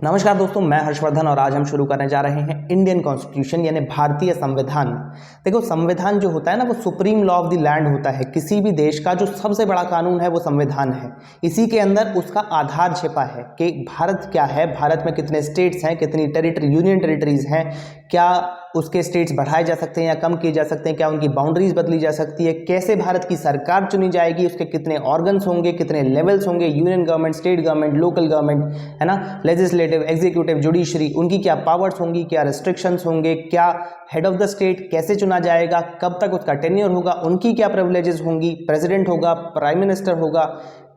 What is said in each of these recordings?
नमस्कार दोस्तों, मैं हर्षवर्धन और आज हम शुरू करने जा रहे हैं इंडियन कॉन्स्टिट्यूशन यानी भारतीय संविधान। देखो, संविधान जो होता है ना, वो supreme law of the land होता है। किसी भी देश का जो सबसे बड़ा कानून है वो संविधान है। इसी के अंदर उसका आधार छिपा है कि भारत क्या है, भारत में कितने स्टेट्स हैं, कितनी टेरिटरी यूनियन टेरिटरीज हैं, क्या उसके स्टेट्स बढ़ाए जा सकते हैं या कम किए जा सकते हैं, क्या उनकी बाउंड्रीज बदली जा सकती है, कैसे भारत की सरकार चुनी जाएगी, उसके कितने ऑर्गन्स होंगे, कितने लेवल्स होंगे, union government, state government, local government, है ना, लेजिस्लेटिव, एग्जीक्यूटिव, जुडिशरी, उनकी क्या पावर्स होंगी, क्या रेस्ट्रिक्शंस होंगे, क्या हेड ऑफ द स्टेट कैसे चुना जाएगा, कब तक उसका टेन्योर होगा, उनकी क्या प्रिविलेजेस होंगी, प्रेसिडेंट होगा, प्राइम मिनिस्टर होगा,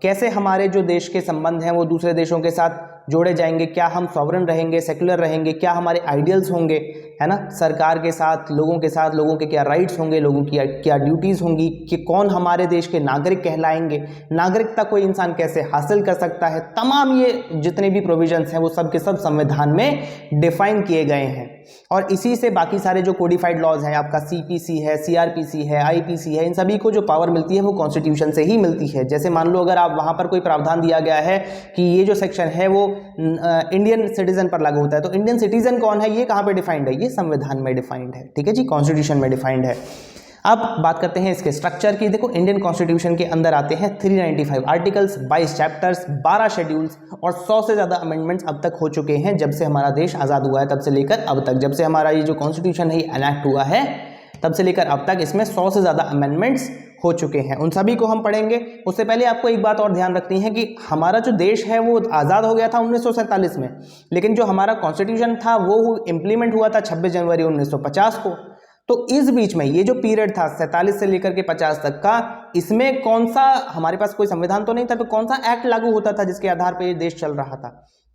कैसे हमारे जो देश के संबंध हैं वो दूसरे देशों के साथ जोड़े जाएंगे, क्या हम सॉवरन रहेंगे, सेक्युलर रहेंगे, क्या हमारे आइडियल्स होंगे, है ना, सरकार के साथ, लोगों के क्या राइट्स होंगे, लोगों की क्या ड्यूटीज़ होंगी, कि कौन हमारे देश के नागरिक कहलाएंगे, नागरिकता कोई इंसान कैसे हासिल कर सकता है। तमाम ये जितने भी प्रोविजंस हैं वो सब के सब संविधान में डिफाइन किए गए हैं। और इसी से बाकी सारे जो कोडिफाइड लॉज हैं, आपका सीपीसी है, सीआरपीसी है, आईपीसी है, इन सभी को जो पावर मिलती है वो कॉन्स्टिट्यूशन से ही मिलती है। जैसे मान लो अगर आप वहां पर कोई प्रावधान दिया गया है कि ये जो सेक्शन है वो इंडियन सिटीजन पर लागू होता है, तो इंडियन सिटीजन कौन है ये कहां पे डिफाइंड है, ये संविधान में डिफाइंड है। ठीक है जी, कॉन्स्टिट्यूशन में डिफाइंड है। अब बात करते हैं इसके स्ट्रक्चर की। देखो, इंडियन कॉन्स्टिट्यूशन के अंदर आते हैं 395 आर्टिकल्स, 22 चैप्टर्स, 12 शेड्यूल्स और 100 से ज़्यादा अमेंडमेंट्स अब तक हो चुके हैं जब से हमारा देश आज़ाद हुआ है, तब से लेकर अब तक। जब से हमारा ये जो कॉन्स्टिट्यूशन है एनैक्ट हुआ है तब से लेकर अब तक इसमें 100 से ज़्यादा अमेंडमेंट्स हो चुके हैं। उन सभी को हम पढ़ेंगे। उससे पहले आपको एक बात और ध्यान रखनी है कि हमारा जो देश है वो आज़ाद हो गया था 1947 में, लेकिन जो हमारा कॉन्स्टिट्यूशन था वो इम्प्लीमेंट हुआ था 26 जनवरी 1950 को। तो इस बीच में ये जो पीरियड था 47 से लेकर के 50 तक का, इसमें कौन सा, हमारे पास कोई संविधान तो नहीं था, तो कौन सा एक्ट लागू होता था जिसके आधार पर ये देश चल रहा था?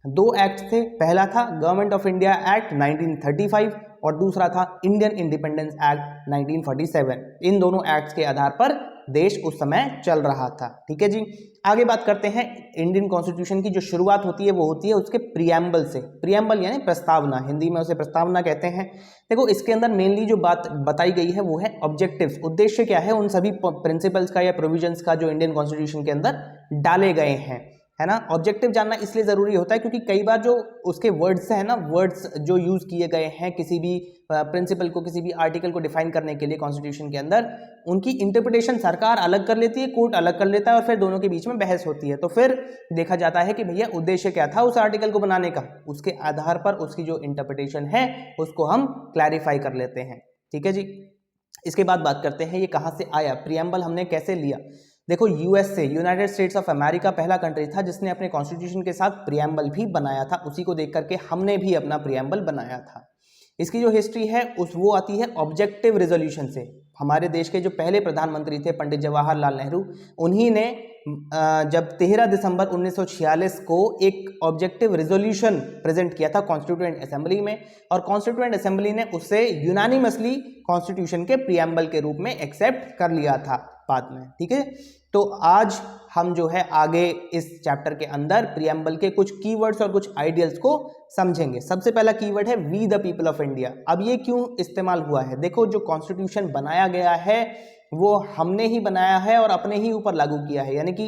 दो एक्ट थे। पहला था गवर्नमेंट ऑफ इंडिया एक्ट 1935 और दूसरा था इंडियन इंडिपेंडेंस एक्ट 1947। इन दोनों एक्ट्स के आधार पर देश उस समय चल रहा था। ठीक है जी, आगे बात करते हैं। इंडियन कॉन्स्टिट्यूशन की जो शुरुआत होती है वो होती है उसके प्रियम्बल से। प्रियम्बल यानी प्रस्तावना, हिंदी में उसे प्रस्तावना कहते हैं। देखो, इसके अंदर मेनली जो बात बताई गई है वो है ऑब्जेक्टिव्स। उद्देश्य क्या है उन सभी प्रिंसिपल्स का या प्रोविजंस का जो इंडियन कॉन्स्टिट्यूशन के अंदर डाले गए हैं, है ना। ऑब्जेक्टिव जानना इसलिए जरूरी होता है क्योंकि कई बार जो उसके वर्ड्स है ना, वर्ड्स जो यूज किए गए हैं किसी भी प्रिंसिपल को, किसी भी आर्टिकल को डिफाइन करने के लिए कॉन्स्टिट्यूशन के अंदर, उनकी इंटरप्रिटेशन सरकार अलग कर लेती है, कोर्ट अलग कर लेता है और फिर दोनों के बीच में बहस होती है। तो फिर देखा जाता है कि भैया उद्देश्य क्या था उस आर्टिकल को बनाने का, उसके आधार पर उसकी जो इंटरप्रिटेशन है उसको हम क्लैरिफाई कर लेते हैं। ठीक है जी, इसके बाद बात करते हैं ये कहाँ से आया, प्रियम्बल हमने कैसे लिया। देखो, USA, United states of America पहला कंट्री था जिसने अपने कॉन्स्टिट्यूशन के साथ प्रियम्बल भी बनाया था। उसी को देख करके हमने भी अपना प्रियम्बल बनाया था। इसकी जो हिस्ट्री है वो आती है ऑब्जेक्टिव रेजोल्यूशन से। हमारे देश के जो पहले प्रधानमंत्री थे पंडित जवाहरलाल नेहरू, उन्हीं ने जब 13 दिसंबर 1946 को एक ऑब्जेक्टिव रेजोल्यूशन प्रेजेंट किया था कॉन्स्टिट्यूएंट असेंबली में, और कॉन्स्टिट्यूएंट असेंबली ने उसे यूनानिमसली कॉन्स्टिट्यूशन के प्रियम्बल के रूप में एक्सेप्ट कर लिया था बाद में। ठीक है, तो आज हम जो है आगे इस चैप्टर के अंदर प्रियम्बल के कुछ कीवर्ड्स और कुछ आइडियल्स को समझेंगे। सबसे पहला कीवर्ड है we the people of India. अब ये क्यों इस्तेमाल हुआ है? देखो, जो कॉन्स्टिट्यूशन बनाया गया है वो हमने ही बनाया है और अपने ही ऊपर लागू किया है, यानी कि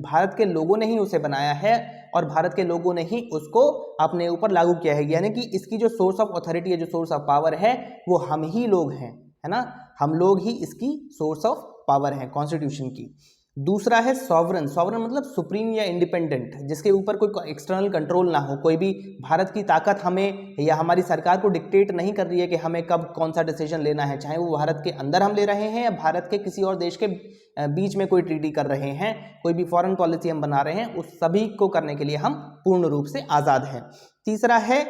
भारत के लोगों ने ही उसे बनाया है और भारत के लोगों ने ही उसको अपने ऊपर लागू किया है। यानी कि इसकी जो सोर्स ऑफ अथॉरिटी है, जो सोर्स ऑफ पावर है, वो हम ही लोग हैं, है ना। हम लोग ही इसकी सोर्स ऑफ पावर है कॉन्स्टिट्यूशन की। दूसरा है सॉवरन। सॉवरन मतलब सुप्रीम या इंडिपेंडेंट, जिसके ऊपर कोई एक्सटर्नल कंट्रोल ना हो। कोई भी भारत की ताकत हमें या हमारी सरकार को डिक्टेट नहीं कर रही है कि हमें कब कौन सा डिसीजन लेना है, चाहे वो भारत के अंदर हम ले रहे हैं या भारत के किसी और देश के बीच में कोई ट्रीटी कर रहे हैं, कोई भी फॉरेन पॉलिसी हम बना रहे हैं, उस सभी को करने के लिए हम पूर्ण रूप से आज़ाद हैं। तीसरा है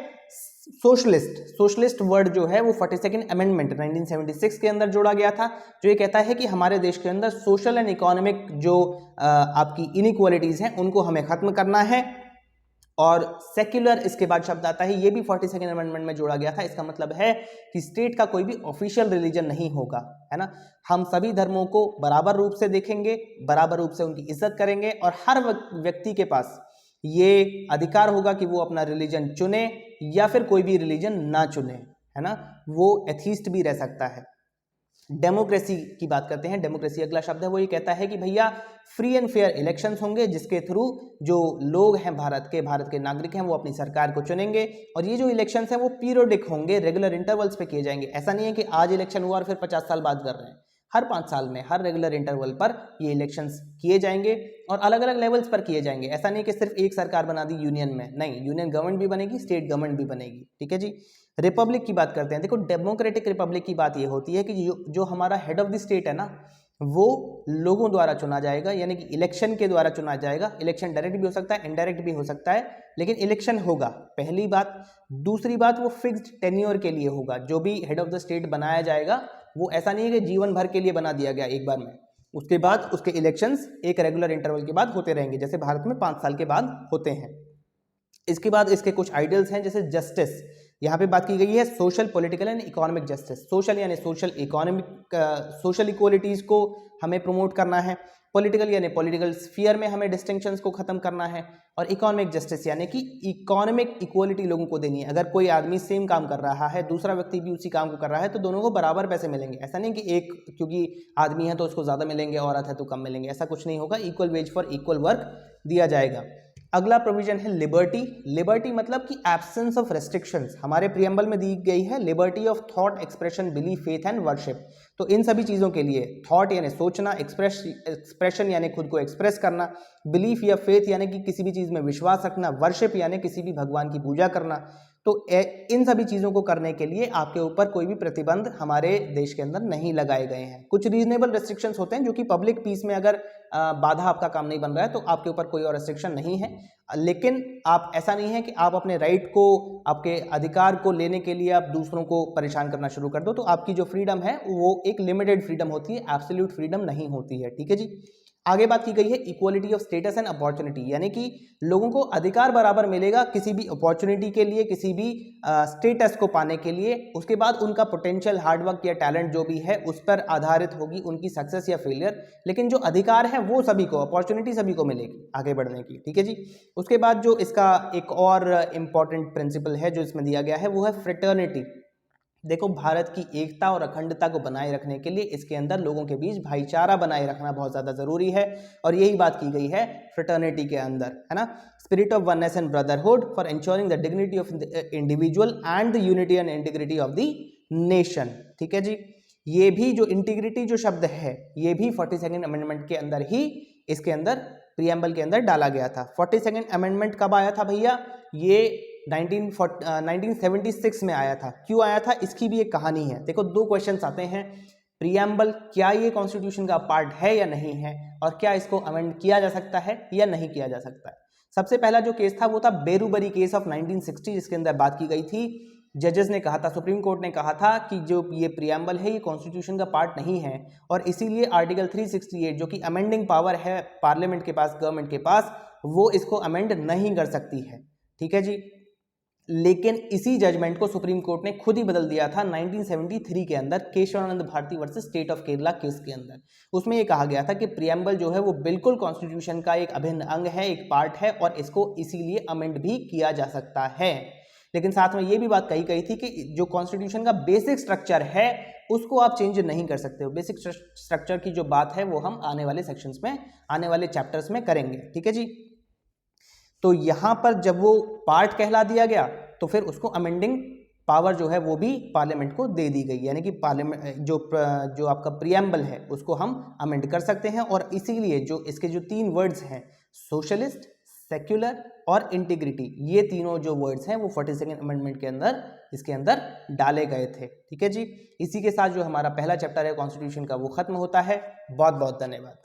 सोशलिस्ट। सोशलिस्ट वर्ड जो है वो 42nd अमेंडमेंट 1976 के अंदर जोड़ा गया था, जो ये कहता है कि हमारे देश के अंदर सोशल एंड इकोनॉमिक जो आपकी इनइक्वालिटीज हैं उनको हमें खत्म करना है। और सेक्युलर इसके बाद शब्द आता है, ये भी 42nd अमेंडमेंट में जोड़ा गया था। इसका मतलब है कि स्टेट का कोई भी ऑफिशियल रिलीजन नहीं होगा, है ना। हम सभी धर्मों को बराबर रूप से देखेंगे, बराबर रूप से उनकी इज्जत करेंगे और हर व्यक्ति के पास ये अधिकार होगा कि वो अपना रिलीजन चुने या फिर कोई भी रिलीजन ना चुने, है ना। वो एथीस्ट भी रह सकता है। डेमोक्रेसी की बात करते हैं। डेमोक्रेसी अगला शब्द है, वो ये कहता है कि भैया फ्री एंड फेयर इलेक्शंस होंगे जिसके थ्रू जो लोग हैं भारत के नागरिक हैं वो अपनी सरकार को चुनेंगे, और ये जो इलेक्शंस हैं वो पीरियोडिक होंगे, रेगुलर इंटरवल्स पे किए जाएंगे। ऐसा नहीं है कि आज इलेक्शन हुआ और फिर 50 साल बाद कर रहे हैं, हर 5 साल में हर रेगुलर इंटरवल पर ये इलेक्शंस किए जाएंगे और अलग अलग लेवल्स पर किए जाएंगे। ऐसा नहीं कि सिर्फ एक सरकार बना दी यूनियन में, नहीं, यूनियन गवर्नमेंट भी बनेगी, स्टेट गवर्नमेंट भी बनेगी। ठीक है जी। रिपब्लिक की बात करते हैं। देखो डेमोक्रेटिक रिपब्लिक की बात ये होती है कि जो हमारा हेड ऑफ द स्टेट है ना, वो लोगों द्वारा चुना जाएगा, यानी कि इलेक्शन के द्वारा चुना जाएगा। इलेक्शन डायरेक्ट भी हो सकता है, इनडायरेक्ट भी हो सकता है, लेकिन इलेक्शन होगा, पहली बात। दूसरी बात, वो फिक्स्ड टेन्योर के लिए होगा। जो भी हेड ऑफ द स्टेट बनाया जाएगा वो ऐसा नहीं है कि जीवन भर के लिए बना दिया गया एक बार में, उसके बाद उसके इलेक्शंस एक रेगुलर इंटरवल के बाद होते रहेंगे, जैसे भारत में 5 साल के बाद होते हैं। इसके बाद इसके कुछ आइडियल्स हैं, जैसे जस्टिस, यहाँ पे बात की गई है social, political and economic justice. Social यानी सोशल इकोनॉमिक, सोशल इक्वालिटीज़ को हमें प्रमोट करना है, पॉलिटिकल यानी पॉलिटिकल स्फीयर में हमें डिस्टिंक्शंस को खत्म करना है, और इकोनॉमिक जस्टिस यानी कि इकोनॉमिक इक्वालिटी लोगों को देनी है। अगर कोई आदमी सेम काम कर रहा है, दूसरा व्यक्ति भी उसी काम को कर रहा है, तो दोनों को बराबर पैसे मिलेंगे। ऐसा नहीं कि एक क्योंकि आदमी है तो उसको ज़्यादा मिलेंगे, औरत है तो कम मिलेंगे, ऐसा कुछ नहीं होगा। Equal ways for equal work दिया जाएगा। अगला प्रोविजन है लिबर्टी। लिबर्टी मतलब कि एब्सेंस ऑफ रेस्ट्रिक्शंस, हमारे प्रियम्बल में दी गई है liberty of thought, expression, belief, faith and worship. तो इन सभी चीज़ों के लिए थॉट यानी सोचना, एक्सप्रेशन यानी खुद को एक्सप्रेस करना, बिलीफ या फेथ यानी कि किसी भी चीज़ में विश्वास रखना, वर्शिप यानी किसी भी भगवान की पूजा करना। तो इन सभी चीज़ों को करने के लिए आपके ऊपर कोई भी प्रतिबंध हमारे देश के अंदर नहीं लगाए गए हैं। कुछ रीजनेबल रेस्ट्रिक्शंस होते हैं जो कि पब्लिक पीस में अगर बाधा आपका काम नहीं बन रहा है तो आपके ऊपर कोई और रेस्ट्रिक्शन नहीं है, लेकिन आप ऐसा नहीं है कि आप अपने राइट को, आपके अधिकार को लेने के लिए आप दूसरों को परेशान करना शुरू कर दो। तो आपकी जो फ्रीडम है वो एक लिमिटेड फ्रीडम होती है, एब्सोल्यूट फ्रीडम नहीं होती है। ठीक है जी। आगे बात की गई है equality of status and opportunity, यानी कि लोगों को अधिकार बराबर मिलेगा किसी भी अपॉर्चुनिटी के लिए, किसी भी स्टेटस को पाने के लिए। उसके बाद उनका पोटेंशियल, हार्डवर्क या टैलेंट जो भी है उस पर आधारित होगी उनकी सक्सेस या फेलियर, लेकिन जो अधिकार है वो सभी को, अपॉर्चुनिटी सभी को मिलेगी आगे बढ़ने की। ठीक है जी। उसके बाद जो इसका एक और इम्पॉर्टेंट प्रिंसिपल है जो इसमें दिया गया है वो है फ्रेटर्निटी। देखो भारत की एकता और अखंडता को बनाए रखने के लिए इसके अंदर लोगों के बीच भाईचारा बनाए रखना बहुत ज़्यादा ज़रूरी है, और यही बात की गई है फ्रेटर्निटी के अंदर, है ना। Spirit of oneness and brotherhood for ensuring the dignity of individual and the unity and integrity of the nation. ठीक है जी। ये भी जो इंटीग्रिटी जो शब्द है ये भी 42nd अमेंडमेंट के अंदर ही इसके अंदर प्रियम्बल के अंदर डाला गया था। 42nd अमेंडमेंट कब आया था भैया? ये 1976 में आया था। क्यों आया था इसकी भी एक कहानी है। देखो दो क्वेश्चंस आते हैं, प्रियम्बल क्या ये कॉन्स्टिट्यूशन का पार्ट है या नहीं है, और क्या इसको अमेंड किया जा सकता है या नहीं किया जा सकता है। सबसे पहला जो केस था वो था बेरूबरी केस ऑफ 1960, जिसके अंदर बात की गई थी, जजेस ने कहा था, सुप्रीम कोर्ट ने कहा था कि जो ये प्रियम्बल है ये कॉन्स्टिट्यूशन का पार्ट नहीं है, और इसीलिए आर्टिकल 368 जो कि अमेंडिंग पावर है पार्लियामेंट के पास, गवर्नमेंट के पास, वो इसको अमेंड नहीं कर सकती है। ठीक है जी। लेकिन इसी जजमेंट को सुप्रीम कोर्ट ने खुद ही बदल दिया था 1973 के अंदर, Keshavananda Bharati versus state of Kerala case के अंदर। उसमें ये कहा गया था कि प्रियम्बल जो है वो बिल्कुल कॉन्स्टिट्यूशन का एक अभिन्न अंग है, एक पार्ट है, और इसको इसीलिए अमेंड भी किया जा सकता है। लेकिन साथ में ये भी बात कही गई थी कि जो कॉन्स्टिट्यूशन का बेसिक स्ट्रक्चर है उसको आप चेंज नहीं कर सकते हो। बेसिक स्ट्रक्चर की जो बात है वो हम आने वाले सेक्शंस में, आने वाले चैप्टर्स में करेंगे। ठीक है जी। तो यहां पर जब वो पार्ट कहला दिया गया तो फिर उसको अमेंडिंग पावर जो है वो भी पार्लियामेंट को दे दी गई, यानी कि पार्लियामेंट जो आपका प्रियम्बल है उसको हम अमेंड कर सकते हैं। और इसीलिए जो इसके जो 3 वर्ड्स हैं, सोशलिस्ट, सेक्युलर और इंटीग्रिटी, ये तीनों जो वर्ड्स हैं वो 42nd अमेंडमेंट के अंदर, इसके अंदर डाले गए थे। ठीक है जी। इसी के साथ जो हमारा पहला चैप्टर है कॉन्स्टिट्यूशन का वो खत्म होता है। बहुत बहुत धन्यवाद।